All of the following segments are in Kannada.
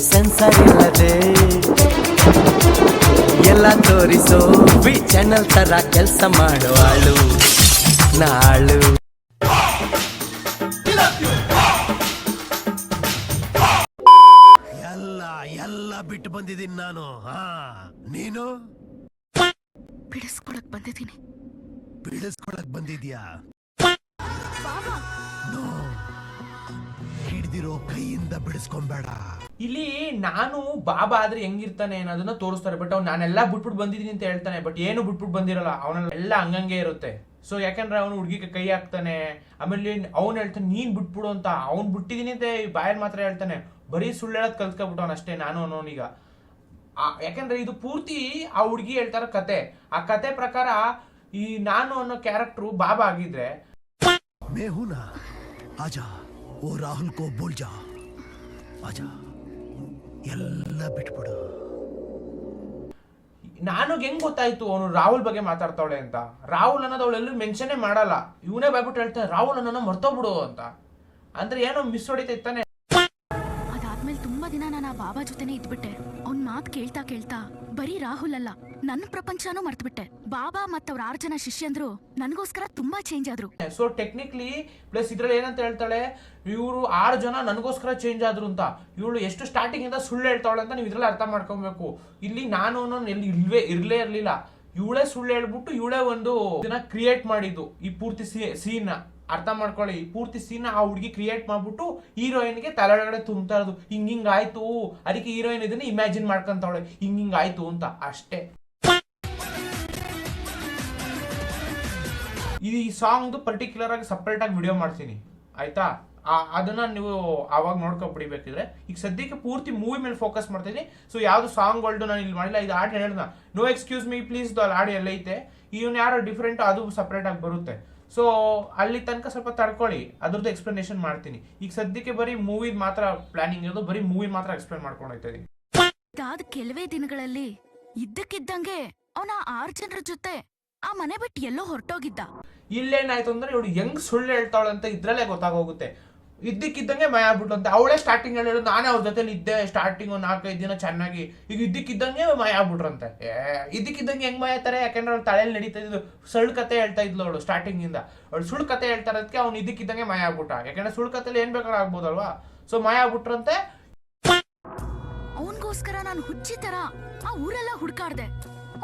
ಸೆನ್ಸರ್ ಇಲ್ಲದೆ ಎಲ್ಲ ತೋರಿಸೋ ವಿ ಚಾನಲ್ ತರ ಕೆಲಸ ಮಾಡುವಾಳು ನಾಳು. ಎಲ್ಲ ಬಿಟ್ಟು ಬಂದಿದ್ದೀನಿ ನಾನು. ನೀನು ಬಿಡಿಸ್ಕೊಳಕ್ ಬಂದಿದ್ದೀನಿ. ಬಿಡಿಸ್ಕೊಳಕ್ ಬಂದಿದ್ಯಾ? ಹಿಡ್ದಿರೋ ಕೈಯಿಂದ ಬಿಡಿಸ್ಕೊಂಬೇಡ. ಇಲ್ಲಿ ನಾನು ಬಾಬಾ ಆದ್ರೆ ಹೆಂಗಿರ್ತಾನೆ ಅನ್ನೋದನ್ನ ತೋರಿಸ್ತಾರೆ. ಬಟ್ ಅವ್ನು ನಾನೆಲ್ಲ ಬಿಟ್ಬಿಟ್ಟು ಬಂದಿದ್ದೀನಿ ಅಂತ ಹೇಳ್ತಾನೆ. ಬಟ್ ಏನು ಬಿಟ್ಬಿಟ್ಟು ಬಂದಿರಲ್ಲ, ಅವನೆಲ್ಲ ಹಂಗಂಗೆ ಇರುತ್ತೆ. ಸೊ ಯಾಕಂದ್ರೆ ಅವನು ಹುಡುಗಿಗೆ ಕೈ ಹಾಕ್ತಾನೆ. ಆಮೇಲೆ ಅವ್ನು ಹೇಳ್ತಾನೆ ನೀನ್ ಬಿಟ್ಬಿಡು ಅಂತ. ಅವ್ನು ಬಿಟ್ಟಿದೀನಿ ಅಂತ ಬಾಯಲ್ಲಿ ಮಾತ್ರ ಹೇಳ್ತಾನೆ. ಬರೀ ಸುಳ್ಳು ಹೇಳೋದ್ ಕಲ್ತ್ಕೊಬಿಟ್ಟವನ್ ಅಷ್ಟೇ ನಾನು ಅನ್ನೋನೀಗ. ಯಾಕಂದ್ರೆ ಇದು ಪೂರ್ತಿ ಆ ಹುಡುಗಿ ಹೇಳ್ತಾರ ಕತೆ. ಆ ಕತೆ ಪ್ರಕಾರ ಈ ನಾನು ಅನ್ನೋ ಕ್ಯಾರೆಕ್ಟರ್ ಬಾಬಾ ಆಗಿದ್ರೆ ಮೇಹುನಾ ಆಜಾ ಓ ರಾಹುಲ್ ಕೋ ಬೋಲ್ ಜಾ ಆಜಾ ಎಲ್ಲ ಬಿಟ್ಬಿಡು. ನಾನು ಹೆಂಗ್ ಗೊತ್ತಾಯ್ತು ಅವನು ರಾಹುಲ್ ಬಗ್ಗೆ ಮಾತಾಡ್ತಾವಳೆ ಅಂತ? ರಾಹುಲ್ ಅನ್ನೋದು ಅವಳೆಲ್ಲೂ ಮೆನ್ಷನ್ನೇ ಮಾಡಲ್ಲ. ಇವನೇ ಬಾಯ್ಬಿಟ್ಟು ಹೇಳ್ತಾನೆ ರಾಹುಲ್ ಅನ್ನೋನ ಮರ್ತೋಗ್ಬಿಡು ಅಂತ. ಅಂದ್ರೆ ಏನೋ ಮಿಸ್ ಹೊಡಿತೈತಾನೆ. ಅದಾದ್ಮೇಲೆ ತುಂಬಾ ದಿನ ನಾನು ಆ ಬಾಬಾ ಜೊತೆನೆ ಇದ್ಬಿಟ್ಟೆ. ಅವ್ನ್ ಮಾತ್ ಕೇಳ್ತಾ ಕೇಳ್ತಾ ಬರೀ ರಾಹುಲ್ ಅಲ್ಲ, ನನ್ನ ಪ್ರಪಂಚನೂ ಮರ್ತ್ಬಿಟ್ಟೆ. ಬಾಬಾ ಮತ್ತವ್ರ 6 ಜನ ಶಿಷ್ಯಂದ್ರು ನನಗೋಸ್ಕರ ತುಂಬಾ ಚೇಂಜ್ ಆದ್ರು. ಸೊ ಟೆಕ್ನಿಕ್ಲಿ ಪ್ಲಸ್ ಇದ್ರಲ್ಲಿ ಏನಂತ ಹೇಳ್ತಾಳೆ, ಇವರು 6 ಜನ ನನಗೋಸ್ಕರ ಚೇಂಜ್ ಆದ್ರು ಅಂತ. ಇವಳು ಎಷ್ಟು ಸ್ಟಾರ್ಟಿಂಗ್ ಇಂದ ಸುಳ್ಳು ಹೇಳ್ತಾವಳೆ ಅಂತ ನೀವು ಇದ್ರಲ್ಲಿ ಅರ್ಥ ಮಾಡ್ಕೊಬೇಕು. ಇಲ್ಲಿ ನಾನು ಎಲ್ಲಿ ಇರ್ಲೇ ಇರ್ಲಿಲ್ಲ. ಇವಳೇ ಸುಳ್ಳು ಹೇಳ್ಬಿಟ್ಟು ಇವಳೇ ಒಂದು ಇದನ್ನ ಕ್ರಿಯೇಟ್ ಮಾಡಿದ್ದು. ಈ ಪೂರ್ತಿ ಸೀನ್ ಅರ್ಥ ಮಾಡ್ಕೊಳ್ಳಿ. ಈ ಪೂರ್ತಿ ಸೀನ್ ಆ ಹುಡುಗಿ ಕ್ರಿಯೇಟ್ ಮಾಡ್ಬಿಟ್ಟು ಹೀರೋಯಿನ್ಗೆ ತಲೆಯೊಳಗಡೆ ತುಂಬ್ತಾ ಇರೋದು. ಹಿಂಗ್ ಆಯ್ತು, ಅದಕ್ಕೆ ಹೀರೋಯಿನ್ ಇದನ್ನ ಇಮ್ಯಾಜಿನ್ ಮಾಡ್ಕೊಂತಾವಳೆ ಹಿಂಗ್ ಆಯ್ತು ಅಂತ ಅಷ್ಟೇ. ಈ ಸಾಂಗ್ ಪರ್ಟಿಕ್ಯುಲರ್ ಆಗಿ ಸಪರೇಟ್ ಆಗಿ ವಿಡಿಯೋ ಮಾಡ್ತೀನಿ ಆಯ್ತಾ. ಅದನ್ನ ನೀವು ಆವಾಗ ನೋಡ್ಕೊಂಡ್ಬಿಡಿಬೇಕಿದ್ರೆ. ಈಗ ಸದ್ಯಕ್ಕೆ ಪೂರ್ತಿ ಮೂವಿ ಮೇಲೆ ಫೋಕಸ್ ಮಾಡ್ತೀನಿ. ಸೊ ಯಾವ್ದು ಸಾಂಗ್ಗಳು ನಾನು ಇಲ್ಲಿ ಮಾಡಿಲ್ಲ. ಇದು ಹಾಡು ಹೇಳಿದ ನೋ ಎಕ್ಸ್ಕ್ಯೂಸ್ ಮೀ ಪ್ಲೀಸ್ ಹಾಡು ಎಲ್ಲ ಐತೆ. ಇವನ್ ಯಾರೋ ಡಿಫ್ರೆಂಟ್ ಅದು ಸಪರೇಟ್ ಆಗಿ ಬರುತ್ತೆ. ಸೊ ಅಲ್ಲಿ ತನಕ ಸ್ವಲ್ಪ ತಡ್ಕೊಳ್ಳಿ, ಅದ್ರದ್ದು ಎಕ್ಸ್ಪ್ಲನೇಷನ್ ಮಾಡ್ತೀನಿ. ಈಗ ಸದ್ಯಕ್ಕೆ ಬರೀ ಮೂವಿ ಮಾತ್ರ ಪ್ಲಾನಿಂಗ್ ಇರೋದು. ಬರೀ ಮೂವಿ ಮಾತ್ರ ಎಕ್ಸ್ಪ್ಲೇನ್ ಮಾಡ್ಕೊಂಡು ಹೋಗ್ತಾ ಇದೀನಿ. ಇದಾದ ಕೆಲವೇ ದಿನಗಳಲ್ಲಿ ಇದ್ದಕ್ಕಿದ್ದಂಗೆ ಅವನ 6 ಜನರ ಜೊತೆ ಆ ಮನೆ ಬಿಟ್ಟು ಎಲ್ಲೋ ಹೊರಟೋಗಿದ್ದ. ಇಲ್ಲೇನಾಯ್ತು ಅಂದ್ರೆ ಇವಳು ಹೆಂಗ್ ಸುಳ್ಳು ಹೇಳ್ತಾವಳೆ ಅಂತ ಇದ್ರಲ್ಲೇ ಗೊತ್ತಾಗೋಗುತ್ತೆ. ಇದ್ದಕ್ಕಿದ್ದಂಗೆ ಮಯ ಆಗ್ಬಿಟ್ಟು ಅಂತ ಅವಳೇ ಸ್ಟಾರ್ಟಿಂಗ್ ಹೇಳಿರೋದು. ನಾನೇ ಅವ್ರ ಜೊತೆಲಿ ಇದ್ದೆ ಸ್ಟಾರ್ಟಿಂಗ್ 4-5 ದಿನ ಚೆನ್ನಾಗಿ. ಈಗ ಇದ್ದಕ್ಕಿದ್ದಂಗೆ ಮಯ ಆಗ್ಬಿಟ್ರಂತೆ. ಇದ್ದಕ್ಕಿದ್ದಂಗೆ ಹೆಂಗ್ ಮಯ ಆಯ್ತಾರೆ? ಯಾಕಂದ್ರೆ ಅವ್ಳು ತಲೆಯಲ್ಲಿ ನಡೀತಾ ಇದ್ದು ಸುಳ್ಳು ಕತೆ ಹೇಳ್ತಾ ಇದ್ಲು ಅವಳು ಸ್ಟಾರ್ಟಿಂಗ್ ಇಂದ. ಅವಳು ಸುಳ್ಳು ಕತೆ ಹೇಳ್ತಾ ಇರೋದಕ್ಕೆ ಅವ್ನು ಇದ್ದಕ್ಕಿದ್ದಂಗೆ ಮಯ ಆಗ್ಬಿಟ್ಟ. ಯಾಕಂದ್ರೆ ಸುಳ್ಳು ಕತೆಲಿ ಏನ್ ಬೇಕಾದ್ರೂ ಆಗ್ಬೋದಲ್ವಾ. ಸೊ ಮಯ ಆಗ್ಬಿಟ್ರಂತೆ. ಅವನ್ಗೋಸ್ಕರ ನಾನು ಹುಚ್ಚಿ ತರ ಆ ಊರೆಲ್ಲ ಹುಡ್ಕಾಡ್ದೆ.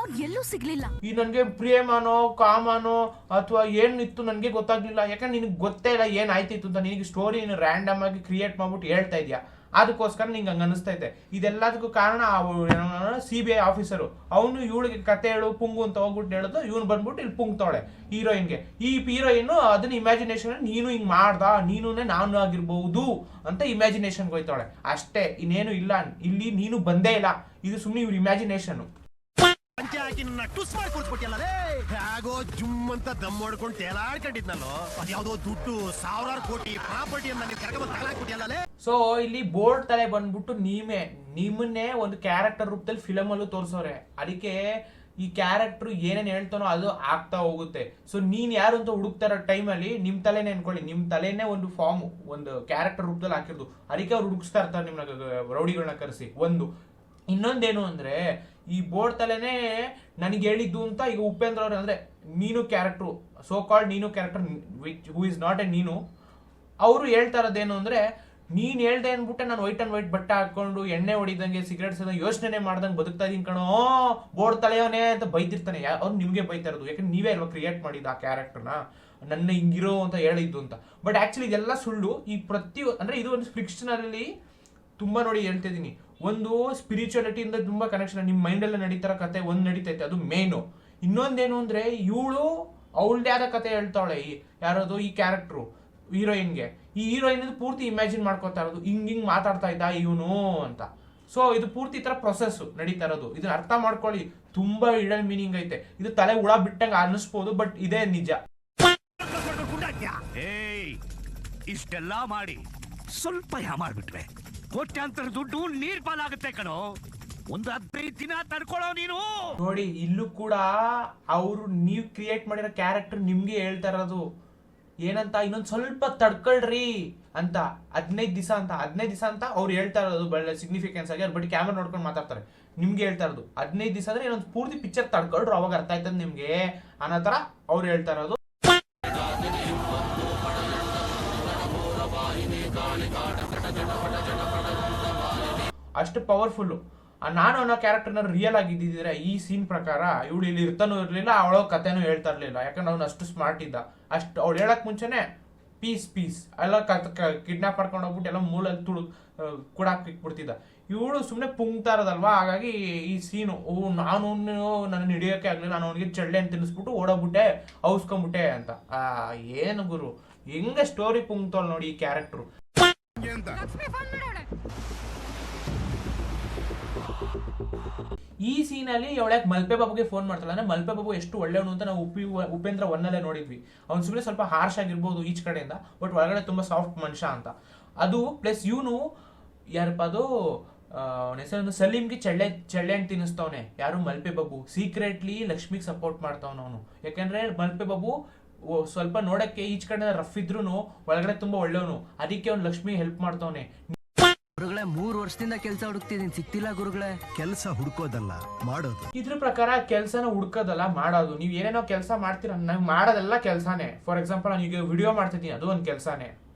ಅವ್ನ್ ಎಲ್ಲೂ ಸಿಗ್ಲಿಲ್ಲ. ಈ ನನ್ಗೆ ಪ್ರೇಮನೋ ಕಾಮನೋ ಅಥವಾ ಏನಿತ್ತು ನನ್ಗೆ ಗೊತ್ತಾಗ್ಲಿಲ್ಲ. ಯಾಕಂದ್ರೆ ನಿನಗೆ ಗೊತ್ತೇ ಇಲ್ಲ ಏನ್ ಆಯ್ತಿತ್ತು ಅಂತ. ನಿನಗೆ ಸ್ಟೋರಿ ರ್ಯಾಂಡಮ್ ಆಗಿ ಕ್ರಿಯೇಟ್ ಮಾಡ್ಬಿಟ್ಟು ಹೇಳ್ತಾ ಇದೆಯಾ, ಅದಕ್ಕೋಸ್ಕರ ನಿಂಗೆ ಹಂಗ ಅನಿಸ್ತಾ ಇದೆ. ಇದೆಲ್ಲದಕ್ಕೂ ಕಾರಣ CBI ಆಫೀಸರು. ಅವನು ಇವಳಿಗೆ ಕತೆ ಹೇಳು ಪುಂಗು ಅಂತ ಹೋಗ್ಬಿಟ್ಟು ಹೇಳೋದು. ಇವನು ಬಂದ್ಬಿಟ್ಟು ಇಲ್ಲಿ ಪುಂಗ್ತಾವಳೆ ಹೀರೋಯಿನ್ಗೆ. ಈ ಹೀರೋಯಿನ್ ಅದನ್ನ ಇಮ್ಯಾಜಿನೇಷನ್ ನೀನು ಹಿಂಗ್ ಮಾಡ್ದ, ನೀನುನೇ ನಾನು ಆಗಿರ್ಬಹುದು ಅಂತ ಇಮ್ಯಾಜಿನೇಷನ್ಗೆ ಹೋಯ್ತಾವಳೆ ಅಷ್ಟೇ. ಇನ್ನೇನು ಇಲ್ಲ ಇಲ್ಲಿ. ನೀನು ಬಂದೇ ಇಲ್ಲ. ಇದು ಸುಮ್ಮನೆ ಇವ್ರ ಇಮ್ಯಾಜಿನೇಷನ್. ಪಂಚೆ ಹಾಕಿ ನನ್ನ ಟುಸ್ ಮಾಡಿ ಕೊಟ್ಬಿಟ್ಟಿಯಲ್ಲ. ಹೇಗೋ ಜುಮ್ ಅಂತ ದಮ್ ಹೊಡ್ಕೊಂಡು ತೇಲಾಡ್ಕೊಂಡಿದ್ನಲ್ಲೋ. ಅದ್ಯಾವುದೋ ದುಡ್ಡು 1000 ಕೋಟಿ ಪ್ರಾಪರ್ಟಿಯನ್ನ ನೀವು ಕರ್ಕೊಂಡ್ ತಗೊಳಕ್ಬಿಟ್ಟಿಯಲ್ಲ. ಸೊ ಇಲ್ಲಿ ಬೋರ್ಡ್ ತಲೆ ಬಂದ್ಬಿಟ್ಟು ನಿಮ್ಮನ್ನೇ ಒಂದು ಕ್ಯಾರೆಕ್ಟರ್ ರೂಪದಲ್ಲಿ ಫಿಲಮ್ ಅಲ್ಲೂ ತೋರಿಸೋರೆ. ಅದಕ್ಕೆ ಈ ಕ್ಯಾರೆಕ್ಟರ್ ಏನೇನ್ ಹೇಳ್ತಾನೋ ಅದು ಆಗ್ತಾ ಹೋಗುತ್ತೆ. ಸೊ ನೀನ್ ಯಾರು ಅಂತ ಹುಡುಕ್ತಾರ ಟೈಮಲ್ಲಿ ನಿಮ್ ತಲೆನೇ ಅನ್ಕೊಳ್ಳಿ. ನಿಮ್ ತಲೆನೇ ಒಂದು ಫಾರ್ಮ್ ಒಂದು ಕ್ಯಾರೆಕ್ಟರ್ ರೂಪದಲ್ಲಿ ಹಾಕಿರೋದು. ಅದಕ್ಕೆ ಅವ್ರು ಹುಡುಕ್ಸ್ತಾ ಇರ್ತಾರೆ ನಿಮ್ನ ರೌಡಿಗಳನ್ನ ಕರೆಸಿ. ಇನ್ನೊಂದೇನು ಅಂದ್ರೆ ಈ ಬೋರ್ಡ್ ತಲೆನೇ ನನಗೆ ಹೇಳಿದ್ದು ಅಂತ. ಈಗ ಉಪೇಂದ್ರ ಅವ್ರು ಅಂದ್ರೆ ನೀನು ಕ್ಯಾರೆಕ್ಟರ್, ಸೋ ಕಾಲ್ಡ್ ನೀನು character who is not A ನೀನು, ಅವರು ಹೇಳ್ತಾ ಇರೋದೇನು ಅಂದ್ರೆ ನೀನ್ ಹೇಳ್ದೆ ಅನ್ಬಿಟ್ಟೆ ನಾನು ವೈಟ್ ಅಂಡ್ ವೈಟ್ ಬಟ್ಟೆ ಹಾಕೊಂಡು ಎಣ್ಣೆ ಹೊಡಿದಂಗೆ ಸಿಗರೇಟ್ಸ್ ಯೋಚನೆ ಮಾಡ್ದಂಗೆ ಬದುಕ್ತಾ ಇದೀನಿ ಕಣೋ ಬೋರ್ಡ್ ತಲೆಯವನೇ ಅಂತ ಬೈತಿರ್ತಾನೆ. ಅವ್ರು ನಿಮ್ಗೆ ಬೈತಾ ಇರೋದು. ಯಾಕಂದ್ರೆ ನೀವೇ ಅಲ್ವಾ ಕ್ರಿಯೇಟ್ ಮಾಡಿದ ಆ ಕ್ಯಾರೆಕ್ಟರ್ನ, ನನ್ನ ಹಿಂಗಿರೋ ಅಂತ ಹೇಳಿದ್ದು ಅಂತ. ಬಟ್ ಆಕ್ಚುಲಿ ಇದೆಲ್ಲ ಸುಳ್ಳು. ಈ ಅಂದ್ರೆ ಇದು ಒಂದು ಫಿಕ್ಷನಲ್ಲಿ ತುಂಬಾ ನೋಡಿ ಹೇಳ್ತಿದ್ದೀನಿ. ಒಂದು ಸ್ಪಿರಿಚುಯಾಲಿಟಿಯಿಂದ ತುಂಬಾ ಕನೆಕ್ಷನ್ ನಿಮ್ಮ ಮೈಂಡಲ್ಲೇ ನಡೀತಾರ ಕತೆ ಒಂದು ನಡೀತೈತೆ, ಅದು ಮೇನು. ಇನ್ನೊಂದೇನು ಅಂದ್ರೆ ಇವಳು ಅವಳದೇ ಆದ ಕತೆ ಹೇಳ್ತಾವಳೆ. ಯಾರದು ಈ ಕ್ಯಾರೆಕ್ಟ್ರು ಹೀರೋಯಿನ್ಗೆ. ಈ ಹೀರೋಯಿನ್ ಪೂರ್ತಿ ಇಮ್ಯಾಜಿನ್ ಮಾಡ್ಕೋತಾ ಇರೋದು. ಹಿಂಗ್ ಮಾತಾಡ್ತಾ ಇದ್ದ ಇವನು ಅಂತ. ಸೊ ಇದು ಪೂರ್ತಿ ತರ ಪ್ರೊಸೆಸ್ ನಡೀತಾ ಇರೋದು. ಇದನ್ನ ಅರ್ಥ ಮಾಡ್ಕೊಳ್ಳಿ. ತುಂಬಾ ಹಿಡನ್ ಮೀನಿಂಗ್ ಐತೆ. ಇದು ತಲೆ ಹುಳ ಬಿಟ್ಟಂಗ ಅನಿಸ್ಬೋದು, ಬಟ್ ಇದೇ ನಿಜ. ಇಷ್ಟೆಲ್ಲ ಮಾಡಿ ಸ್ವಲ್ಪ ಮಾಡ್ಬಿಟ್ರೆ ಕೋಟ್ಯಾಂತರ ದುಡ್ಡು ನೀರ್ ಪಾಲಾಗುತ್ತೆ ಕಣೋ. ಒಂದು 15 ದಿನ ತಡ್ಕೊಳ್ಳೋ ನೀನು. ನೋಡಿ ಇಲ್ಲೂ ಕೂಡ ಅವರು ನೀವು ಕ್ರಿಯೇಟ್ ಮಾಡಿರೋ ಕ್ಯಾರೆಕ್ಟರ್ ನಿಮ್ಗೆ ಹೇಳ್ತಾ ಇರೋದು ಏನಂತ, ಇನ್ನೊಂದ್ ಸ್ವಲ್ಪ ತಡ್ಕೊಳ್ರಿ ಅಂತ 15 ದಿವಸ ಅಂತ ಅವ್ರು ಹೇಳ್ತಾ ಇರೋದು ಒಳ್ಳೆ ಸಿಗ್ನಿಫಿಕೆನ್ಸ್ ಆಗಿ. ಅವ್ರ ಬಟ್ ಕ್ಯಾಮ್ರಾ ನೋಡ್ಕೊಂಡು ಮಾತಾಡ್ತಾರೆ. ನಿಮ್ಗೆ ಹೇಳ್ತಾ ಇರೋದು 15 ದಿವಸ ಅಂದ್ರೆ ಇನ್ನೊಂದು ಪೂರ್ತಿ ಪಿಕ್ಚರ್ ತಡ್ಕೊಳ್ರು ಅವಾಗ ಅರ್ಥ ಆಯ್ತದ ನಿಮ್ಗೆ ಅನ್ನೋ ತರ ಅವ್ರು ಹೇಳ್ತಾ ಇರೋದು. ಅಷ್ಟು ಪವರ್ಫುಲ್ಲು. ನಾನು ಅನ್ನೋ ಕ್ಯಾರೆಕ್ಟರ್ನ ರಿಯಲ್ ಆಗಿದ್ದಿದ್ರೆ ಈ ಸೀನ್ ಪ್ರಕಾರ ಇವಳು ಇಲ್ಲಿ ಇರ್ತಾನೂ ಇರ್ಲಿಲ್ಲ, ಅವಳ ಕಥೆನೂ ಹೇಳ್ತಾ ಇರ್ಲಿಲ್ಲ. ಯಾಕಂದ್ರೆ ಅವ್ನು ಅಷ್ಟು ಸ್ಮಾರ್ಟ್ ಇದ್ದ. ಅಷ್ಟು ಅವ್ಳು ಹೇಳಕ್ ಮುಂಚೆನೆ ಪೀಸ್ ಎಲ್ಲ ಕಿಡ್ನಾಪ್ ಮಾಡ್ಕೊಂಡು ಹೋಗ್ಬಿಟ್ಟು ಎಲ್ಲ ಮೂಲಲ್ಲಿ ಕೂಡಾಕ್ ಇಕ್ಬಿಡ್ತಿದ್ದ. ಇವಳು ಸುಮ್ಮನೆ ಪುಂಗ್ತಾ ಇರೋದಲ್ವಾ, ಹಾಗಾಗಿ ಈ ಸೀನು ನಾನು ನನ್ನ ಹಿಡಿಯೋಕೆ ಆಗ್ಲಿಲ್ಲ, ನಾನು ಅವನಿಗೆ ಚಳ್ಳೆ ಅಂತ ತಿನ್ನಿಸ್ಬಿಟ್ಟು ಓಡೋಗ್ಬಿಟ್ಟೆ, ಔಸ್ಕೊಂಡ್ಬಿಟ್ಟೆ ಅಂತ. ಏನು ಗುರು ಹೆಂಗೆ ಸ್ಟೋರಿ ಪುಂಗ್ತವಳು ನೋಡಿ ಈ ಕ್ಯಾರೆಕ್ಟ್ರು. ಈ ಸೀನಲ್ಲಿ ಅವಳ್ಯಾಕೆ ಮಲ್ಪೆ ಬಾಬುಗೆ ಫೋನ್ ಮಾಡ್ತಾಳೆ ಅಂದ್ರೆ ಮಲ್ಪೆ ಬಾಬು ಎಷ್ಟು ಒಳ್ಳೆಯವನು ಅಂತ ನಾವು ಉಪೇಂದ್ರ ಒನ್ನಲ್ಲೇ ನೋಡಿದ್ವಿ. ಅವ್ನು ಸುಮ್ಮನೆ ಸ್ವಲ್ಪ ಹಾರ್ಶ್ ಆಗಿರ್ಬೋದು ಈಚ್ ಕಡೆಯಿಂದ, ಬಟ್ ಒಳಗಡೆ ತುಂಬಾ ಸಾಫ್ಟ್ ಮನುಷ್ಯ ಅಂತ. ಅದು ಪ್ಲಸ್ ಇವನು ಯಾರಪ್ಪ ಅದು ಅವನ ಹೆಸರು ಸಲೀಮ್ಗೆ ಚಳ್ಳೆ ಅಂತ ತಿನ್ನಿಸ್ತವನೆ. ಯಾರು ಮಲ್ಪೆ ಬಾಬು ಸೀಕ್ರೆಟ್ಲಿ ಲಕ್ಷ್ಮಿಗೆ ಸಪೋರ್ಟ್ ಮಾಡ್ತಾವನ ಅವನು. ಯಾಕಂದ್ರೆ ಮಲ್ಪೆ ಬಾಬು ಸ್ವಲ್ಪ ನೋಡಕ್ಕೆ ಈಚ್ ಕಡೆ ರಫ್ ಇದ್ರೂ ಒಳಗಡೆ ತುಂಬಾ ಒಳ್ಳೆಯವನು. ಅದಕ್ಕೆ ಅವ್ನು ಲಕ್ಷ್ಮಿ ಹೆಲ್ಪ್ ಮಾಡ್ತಾವನೆ. ಗುರುಗಳೇ 3 ವರ್ಷದಿಂದ ಕೆಲಸ ಹುಡುಕ್ತಿದ್ದೀನಿ, ಸಿಕ್ತಿಲ್ಲ ಗುರುಗಳೇ. ಕೆಲಸ ಹುಡ್ಕೋದಲ್ಲ ಮಾಡೋದು. ಇದ್ರ ಪ್ರಕಾರ ಕೆಲಸನ ಹುಡ್ಕೋದಲ್ಲ ಮಾಡೋದು. ನೀವು ಏನೇನೋ ಕೆಲಸ ಮಾಡ್ತೀರ, ನಂಗೆ ಮಾಡೋದೆಲ್ಲ ಕೆಲಸನೇ. ಫಾರ್ ಎಕ್ಸಾಂಪಲ್ ನಾನು ಈಗ ವಿಡಿಯೋ ಮಾಡ್ತಿದ್ದೀನಿ, ಅದು ಒಂದು ಕೆಲಸನೇ.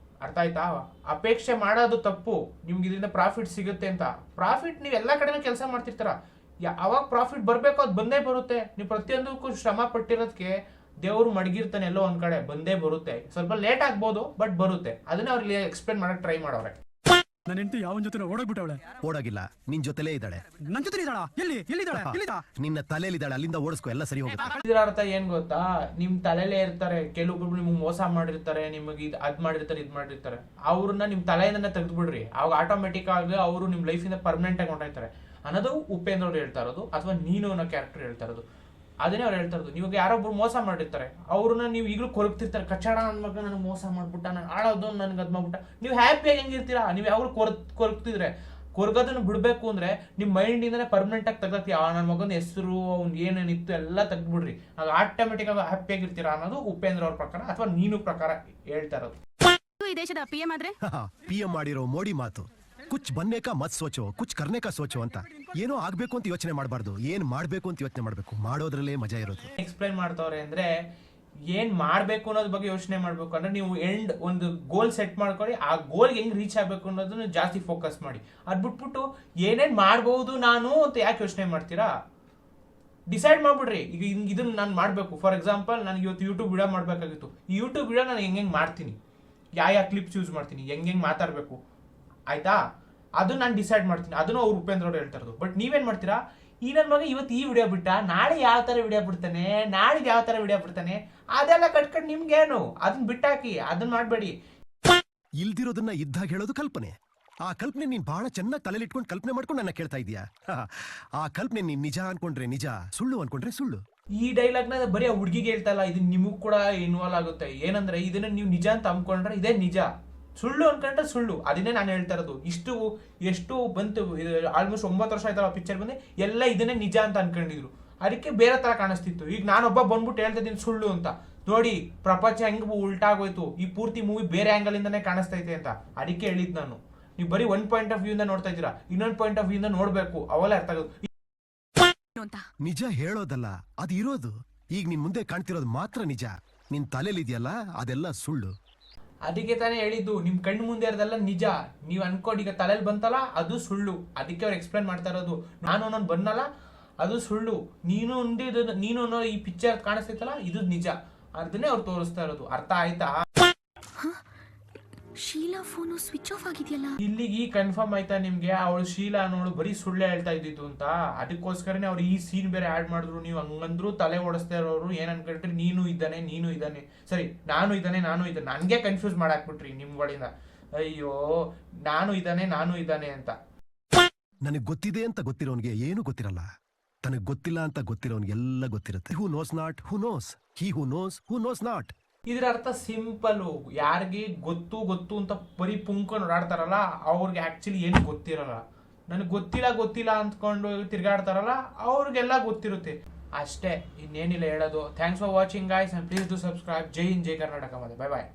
ಅರ್ಥ ಆಯ್ತಾ? ಅಪೇಕ್ಷೆ ಮಾಡೋದು ತಪ್ಪು. ನಿಮ್ಗೆ ಇದರಿಂದ ಪ್ರಾಫಿಟ್ ಸಿಗುತ್ತೆ ಅಂತ. ಪ್ರಾಫಿಟ್ ನೀವು ಎಲ್ಲ ಕಡೆನೂ ಕೆಲಸ ಮಾಡ್ತಿರ್ತಾರ, ಅವಾಗ ಪ್ರಾಫಿಟ್ ಬರ್ಬೇಕು, ಅದು ಬಂದೇ ಬರುತ್ತೆ. ನೀವು ಪ್ರತಿಯೊಂದಕ್ಕೂ ಶ್ರಮ ಪಟ್ಟಿರೋದಕ್ಕೆ ದೇವರು ಮಡಗಿರ್ತಾನೆ ಎಲ್ಲೋ ಒಂದ್ ಕಡೆ, ಬಂದೇ ಬರುತ್ತೆ. ಸ್ವಲ್ಪ ಲೇಟ್ ಆಗ್ಬೋದು, ಬಟ್ ಬರುತ್ತೆ. ಅದನ್ನ ಅವ್ರಿಗೆ ಎಕ್ಸ್ಪ್ಲೇನ್ ಮಾಡಕ್ ಟ್ರೈ ಮಾಡೋರೆ. ನನ್ನ ಹೆಂಡತಿ ಯಾವನ್ ಜೊತೆ ಓಡೋಗ್ಬಿಟ್ಟವಳೆ. ಓಡೋಗಿಲ್ಲ, ನಿನ್ ಜೊತೆಲೇ ಇದ್ದಾಳೆ. ನನ್ ಜೊತೆ ಇದ್ದಾಳ? ಎಲ್ಲಿದ್ದಾಳೆ? ನಿನ್ನ ತಲೆಯಲ್ಲಿದ್ದಾಳೆ, ಅಲ್ಲಿಂದ ಓಡಿಸ್ಕೊ, ಎಲ್ಲ ಸರಿ ಹೋಗುತ್ತೆ. ಇದರ ಅರ್ಥ ಏನ್ ಗೊತ್ತಾ? ನಿಮ್ ತಲೆಲೇ ಇರ್ತಾರೆ ಕೆಲವೊಬ್ರು, ನಿಮ್ಗೆ ಮೋಸ ಮಾಡಿರ್ತಾರೆ, ನಿಮಗೆ ಅದ್ ಮಾಡಿರ್ತಾರೆ, ಇದ್ ಮಾಡಿರ್ತಾರೆ. ಅವ್ರನ್ನ ನಿಮ್ ತಲೆಯಿಂದ ತೆಗೆದು ಬಿಡ್ರಿ, ಅವಾಗ ಆಟೋಮೆಟಿಕ್ ಆಗಿ ಅವರು ನಿಮ್ ಲೈಫ್ ಇಂದ ಪರ್ಮನೆಂಟ್ ಆಗಿ ಹೊಂಟಾಯ್ತಾರೆ ಅನ್ನೋದು ಉಪೇಂದ್ರ ಅವ್ರು ಹೇಳ್ತಾ ಇರೋದು, ಅಥವಾ ನೀನು ಅನ್ನೋ ಕ್ಯಾರೆಕ್ಟರ್ ಹೇಳ್ತಾ ಇರೋದು. ಅದನ್ನೇ ಅವ್ರು ಹೇಳ್ತಾ ಇರೋದು. ನಿಮಗೆ ಯಾರೊಬ್ರು ಮೋಸ ಮಾಡಿರ್ತಾರೆ, ಅವ್ರನ್ನ ನೀವು ಈಗಲೂ ಕೊರಗ್ತಿರ್ತಾರೆ, ಕಚ್ಚಡ ನನ್ನ ಮಗ ನನಗೆ ಮೋಸ ಮಾಡ್ಬಿಟ್ಟ, ನಾನು ಆಳೋದು ನನ್ಗೆ ಅದ್ ಮಾಡ್ಬಿಟ್ಟ. ನೀವು ಹ್ಯಾಪಿಯಾಗಿ ಹೆಂಗಿರ್ತೀರಾ? ನೀವು ಯಾವಾಗಲೂ ಕೊರಗ್ತಿದ್ರೆ, ಕೊರಗೋದನ್ನ ಬಿಡ್ಬೇಕು ಅಂದ್ರೆ ನಿಮ್ ಮೈಂಡ್ ಇಂದಾನೆ ಪರ್ಮನೆಂಟ್ ಆಗಿ ತೆಗ್ದಾಕ್ತಿ. ನನ್ನ ಮಗನ ಹೆಸರು, ಅವ್ನ್ ಏನೇನಿತ್ತು ಎಲ್ಲ ತೆಗ್ದ್ಬಿಡ್ರಿ, ಆಗ ಆಟೋಮೆಟಿಕ್ ಆಗಿ ಹ್ಯಾಪಿಯಾಗಿರ್ತೀರಾ ಅನ್ನೋದು ಉಪೇಂದ್ರ ಅವ್ರ ಪ್ರಕಾರ, ಅಥವಾ ನೀನು ಪ್ರಕಾರ ಹೇಳ್ತಾ ಇರೋದು. ಈ ದೇಶದ PM ಆದ್ರೆ PM ಮಾಡಿರೋ ಮೋಡಿ ಮಾತು, ಕುಚ್ ಬನ್ನೇಕಾ ಮತ್ ಸೋಚೋ, ಕುಚ್ ಕರ್ನೇಕಾ ಸೋಚೋ ಅಂತ. ಏನೋ ಆಗ್ಬೇಕು ಅಂತ ಯೋಚನೆ ಮಾಡಬಾರ್ದು, ಏನ್ ಮಾಡ್ಬೇಕು ಅಂತ ಯೋಚನೆ ಮಾಡ್ಬೇಕು. ಮಾಡೋದ್ರಲ್ಲೇ ಮಜಾ ಇರೋದು. ಎಕ್ಸ್ಪ್ಲೈನ್ ಮಾಡ್ತವ್ರೆ ಅಂದ್ರೆ ಏನ್ ಮಾಡ್ಬೇಕು ಅನ್ನೋದ್ರ ಬಗ್ಗೆ ಯೋಚನೆ ಮಾಡ್ಬೇಕು. ಅಂದ್ರೆ ನೀವು ಒಂದು ಗೋಲ್ ಸೆಟ್ ಮಾಡ್ಕೊಳ್ಳಿ, ಆ ಗೋಲ್ ಹೆಂಗ್ ರೀಚ್ ಆಗ್ಬೇಕು ಅನ್ನೋದನ್ನ ಜಾಸ್ತಿ ಫೋಕಸ್ ಮಾಡಿ. ಅದ್ ಬಿಟ್ಬಿಟ್ಟು ಏನೇನ್ ಮಾಡ್ಬಹುದು ನಾನು ಅಂತ ಯಾಕೆ ಯೋಚನೆ ಮಾಡ್ತೀರಾ? ಡಿಸೈಡ್ ಮಾಡ್ಬಿಡ್ರಿ. ಈಗ ಇದನ್ನ ನಾನು ಮಾಡ್ಬೇಕು. ಫಾರ್ ಎಕ್ಸಾಂಪಲ್, ನನಗೆ ಇವತ್ತು ಯೂಟ್ಯೂಬ್ ವಿಡಿಯೋ ಮಾಡ್ಬೇಕಾಗಿತ್ತು. ಈ ಯೂಟ್ಯೂಬ್ ವಿಡಿಯೋ ನಾನು ಹೆಂಗ್ ಮಾಡ್ತೀನಿ, ಯಾವ ಕ್ಲಿಪ್ಸ್ ಯೂಸ್ ಮಾಡ್ತೀನಿ, ಹೆಂಗ್ ಮಾತಾಡ್ಬೇಕು, ಆಯ್ತಾ? ಅದನ್ನ ನಾನು ಡಿಸೈಡ್ ಮಾಡ್ತೀನಿ. ಅದನ್ನು ಅವ್ರು ಉಪೇಂದ್ರ ಅವ್ರು ಹೇಳ್ತಾ ಇರೋದು. ಬಟ್ ನೀವೇನ್ ಮಾಡ್ತೀರಾ? ಈ ನನ್ನ ಮಗ ಇವತ್ತು ಈ ವಿಡಿಯೋ ಬಿಟ್ಟ, ನಾಳೆ ಯಾವ ತರ ವಿಡಿಯೋ ಬಿಡ್ತಾನೆ, ನಾಳೆ ಯಾವ ತರ ವಿಡಿಯೋ ಬಿಡ್ತಾನೆ, ಅದೆಲ್ಲ ಕಟ್ಕೊಂಡು ನಿಮ್ಗೇನು, ಅದನ್ನ ಬಿಟ್ಟಾಕಿ, ಅದನ್ನ ಮಾಡ್ಬೇಡಿ. ಇಲ್ದಿರೋದನ್ನ ಇದ್ದಾಗ ಹೇಳೋದು ಕಲ್ಪನೆ. ಆ ಕಲ್ಪನೆ ನೀನ್ ಬಹಳ ಚೆನ್ನಾಗಿ ತಲೆಯಲ್ಲಿ ಇಟ್ಕೊಂಡು ಕಲ್ಪನೆ ಮಾಡ್ಕೊಂಡು ನನ್ನ ಕೇಳ್ತಾ ಇದೀಯಾ. ಆ ಕಲ್ಪನೆ ನೀನ್ ನಿಜ ಅನ್ಕೊಂಡ್ರೆ ನಿಜ, ಸುಳ್ಳು ಅನ್ಕೊಂಡ್ರೆ ಸುಳ್ಳು. ಈ ಡೈಲಾಗ್ನ ಬರೀ ಆ ಹುಡುಗಿಗೆ ಹೇಳ್ತಾ ಇಲ್ಲ, ಇದು ನಿಮಗ್ ಕೂಡ ಇನ್ವಾಲ್ವ್ ಆಗುತ್ತೆ. ಏನಂದ್ರೆ ಇದನ್ನ ನೀವು ನಿಜ ಅಂತ ಅಂದ್ಕೊಂಡ್ರೆ ಇದೇ ನಿಜ, ಸುಳ್ಳು ಅನ್ಕೊಂಡ್ರೆ ಸುಳ್ಳು. ಅದನ್ನೇ ನಾನು ಹೇಳ್ತಾ ಇರೋದು. ಎಷ್ಟು ಬಂತು, ಆಲ್ಮೋಸ್ಟ್ 9 ವರ್ಷ ಆಯ್ತಲ್ಲ ಪಿಕ್ಚರ್ ಬಂದು, ಎಲ್ಲ ಇದನ್ನೇ ನಿಜ ಅಂತ ಅನ್ಕೊಂಡಿದ್ರು. ಅದಕ್ಕೆ ಬೇರೆ ತರ ಕಾಣಿಸ್ತಿತ್ತು. ಈಗ ನಾನೊಬ್ಬ ಬಂದ್ಬಿಟ್ಟು ಹೇಳ್ತಾ ಇದ್ದೀನಿ ಸುಳ್ಳು ಅಂತ. ನೋಡಿ ಪ್ರಪಂಚ ಹೆಂಗ್ ಉಲ್ಟಾಗೋಯ್ತು, ಈ ಪೂರ್ತಿ ಮೂವಿ ಬೇರೆ ಆಂಗಲ್ ಇಂದಾನೆ ಕಾಣಿಸ್ತೈತೆ ಅಂತ. ಅದಕ್ಕೆ ಹೇಳಿದ್ ನಾನು, ನೀವು ಬರೀ ಒಂದ್ ಪಾಯಿಂಟ್ ಆಫ್ ವ್ಯೂ ಇಂದ ನೋಡ್ತಾ ಇದ್ದೀರಾ, ಇನ್ನೊಂದು ಪಾಯಿಂಟ್ ಆಫ್ ವ್ಯೂ ಇಂದ ನೋಡ್ಬೇಕು, ಅವೆಲ್ಲ ಅರ್ಥ ಆಗೋದು. ನಿಜ ಹೇಳೋದಲ್ಲ, ಅದು ಇರೋದು. ಈಗ ನಿನ್ ಮುಂದೆ ಕಾಣ್ತಿರೋದು ಮಾತ್ರ ನಿಜ. ನಿನ್ ತಲೆಯಲ್ಲಿ ಇದೆಯಲ್ಲ, ಅದೆಲ್ಲ ಸುಳ್ಳು. ಅದಕ್ಕೆ ತಾನೇ ಹೇಳಿದ್ದು, ನಿಮ್ ಕಣ್ಣು ಮುಂದೆ ಇರೋದೆಲ್ಲ ನಿಜ. ನೀವ್ ಅನ್ಕೊಂಡು ಈಗ ತಲೆಯಲ್ಲಿ ಬಂತಲ್ಲ, ಅದು ಸುಳ್ಳು. ಅದಕ್ಕೆ ಅವ್ರು ಎಕ್ಸ್ಪ್ಲೇನ್ ಮಾಡ್ತಾ ಇರೋದು. ನಾನು ಅನ್ನೋದು ಬಂದಲ್ಲ, ಅದು ಸುಳ್ಳು. ನೀನು ಅನ್ನೋ ಈ ಪಿಕ್ಚರ್ ಕಾಣಿಸ್ತೈತಲ್ಲ, ಇದು ನಿಜ. ಅದನ್ನೇ ಅವ್ರು ತೋರಿಸ್ತಾ ಇರೋದು. ಅರ್ಥ ಆಯ್ತಾ? ಶೀಲಾ ಫೋನು ಸ್ವಿಚ್ ಆಫ್ ಆಗಿದೆಯಲ್ಲ. ಇಲ್ಲಿಗೆ ಈ ಕನ್ಫರ್ಮ್ ಆಯ್ತಾ ನಿಮ್ಗೆ? ಅವಳು ಶೀಲಾ ಅನ್ನೋಳು ಬರೀ ಸುಳ್ಳೆ ಹೇಳ್ತಾ ಇದ್ದಿದ್ದು ಅಂತ. ಅದಕ್ಕೋಸ್ಕರನೇ ಅವ್ರು ಈ ಸೀನ್ ಬೇರೆ ಆಡ್ ಮಾಡಿದ್ರು. ನೀವು ಹಂಗಂದ್ರು ತಲೆ ಓಡಿಸ್ತಾ ಇರೋರು ಏನ್ ಅನ್ಕೊಂಡ್ರಿ, ನೀನು ಇದ್ದಾನೆ ಸರಿ, ನಾನು ಇದ್ದಾನೆ ನನ್ಗೆ ಕನ್ಫ್ಯೂಸ್ ಮಾಡಾಕ್ಬಿಟ್ರಿ ನಿಮ್ಗಳಿಂದ. ಅಯ್ಯೋ, ನಾನು ಇದ್ದಾನೆ ಅಂತ. ನನಗ್ ಗೊತ್ತಿದೆ ಅಂತ ಗೊತ್ತಿರೋನ್ಗೆ ಏನು ಗೊತ್ತಿರಲ್ಲ. ತನಗ್ ಗೊತ್ತಿಲ್ಲ ಅಂತ ಗೊತ್ತಿರೋನ್ಗೆಲ್ಲ ಗೊತ್ತಿರುತ್ತೆ. Who knows not, who knows. He who knows, who knows not. ಇದರ ಅರ್ಥ ಸಿಂಪಲ್. ಯಾರಿಗೆ ಗೊತ್ತು ಅಂತ ಬರೀ ಪುಂಕೊಂಡು ಓಡಾಡ್ತಾರಲ್ಲ, ಅವ್ರಿಗೆ ಆಕ್ಚುಲಿ ಏನು ಗೊತ್ತಿರಲ್ಲ. ನನಗೆ ಗೊತ್ತಿಲ್ಲ ಅಂದ್ಕೊಂಡು ತಿರ್ಗಾಡ್ತಾರಲ್ಲ, ಅವ್ರಿಗೆಲ್ಲ ಗೊತ್ತಿರುತ್ತೆ ಅಷ್ಟೇ. ಇನ್ನೇನಿಲ್ಲ ಹೇಳೋದು. Thanks for watching guys, and please do subscribe. Jai Hind, Jai Karnataka. Bye bye.